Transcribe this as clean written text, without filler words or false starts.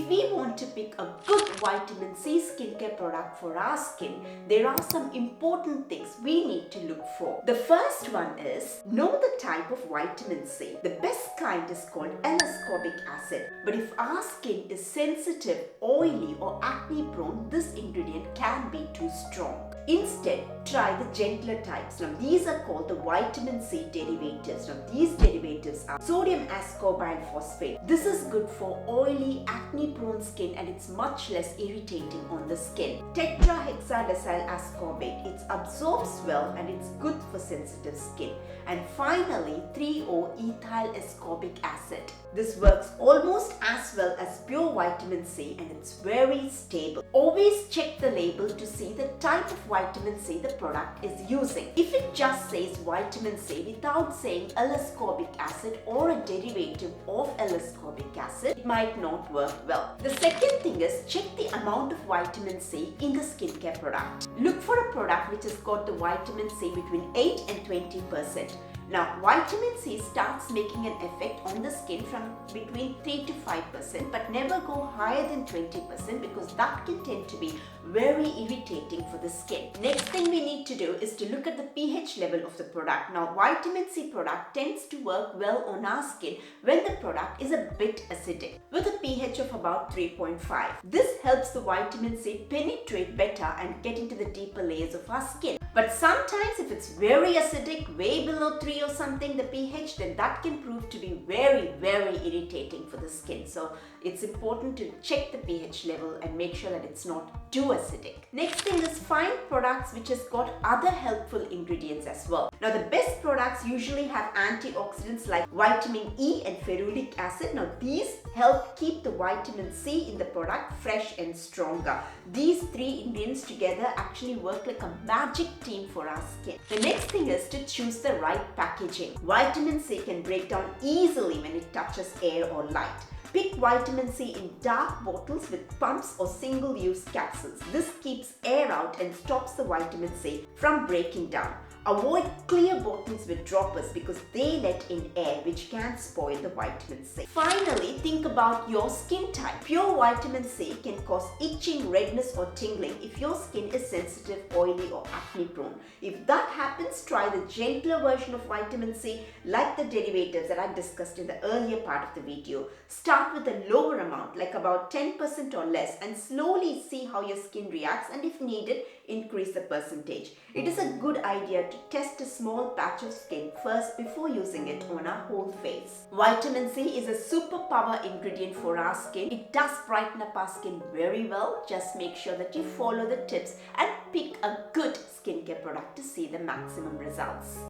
If we want to pick a good vitamin C skincare product for our skin, there are some important things we need to look for. The first one is know the type of vitamin C. The best kind is called L-Ascorbic Acid. But if our skin is sensitive, oily or acne prone, this ingredient can be too strong. Instead, try the gentler types. Now these are called the vitamin C derivatives. Now these derivatives are sodium ascorbine phosphate. This is good for oily, acne prone skin and it's much less irritating on the skin. Tetrahexadecyl ascorbate. It absorbs well and it's good for sensitive skin. And finally, 3-O-ethyl ascorbic acid. This works almost as well as pure vitamin C and it's very stable. Always check the label to see the type of vitamin C the product is using. If it just says vitamin C without saying L-ascorbic acid or a derivative of L-ascorbic acid, it might not work well. The second thing is check the amount of vitamin C in the skincare product. Look for a product which has got the vitamin C between 8 and 20%. Now, vitamin C starts making an effect on the skin from between 3 to 5%, but never go higher than 20% because that can tend to be very irritating for the skin. Next thing we need to do is to look at the pH level of the product. Now, vitamin C product tends to work well on our skin when the product is a bit acidic with a pH of about 3.5. This helps the vitamin C penetrate better and get into the deeper layers of our skin. But sometimes if it's very acidic, way below 3 or something, the pH, then that can prove to be very irritating for the skin. So it's important to check the pH level and make sure that it's not too acidic. Next thing is find products which has got other helpful ingredients as well. Now the best products usually have antioxidants like vitamin E and ferulic acid. Now these help keep the vitamin C in the product fresh and stronger. These three ingredients together actually work like a magic team for our skin. The next thing is to choose the right packaging. Vitamin C can break down easily when it touches air or light. Pick vitamin C in dark bottles with pumps or single-use capsules. This keeps air out and stops the vitamin C from breaking down. Avoid clear bottles with droppers because they let in air which can spoil the vitamin C. Finally, think about your skin type. Pure vitamin C can cause itching, redness or tingling if your skin is sensitive, oily or acne prone. If that happens, try the gentler version of vitamin C like the derivatives that I discussed in the earlier part of the video. Start with a lower amount like about 10% or less and slowly see how your skin reacts and if needed, increase the percentage. It is a good idea to test a small patch of skin first before using it on our whole face. Vitamin C is a superpower ingredient for our skin. It does brighten up our skin very well. Just make sure that you follow the tips and pick a good skincare product to see the maximum results.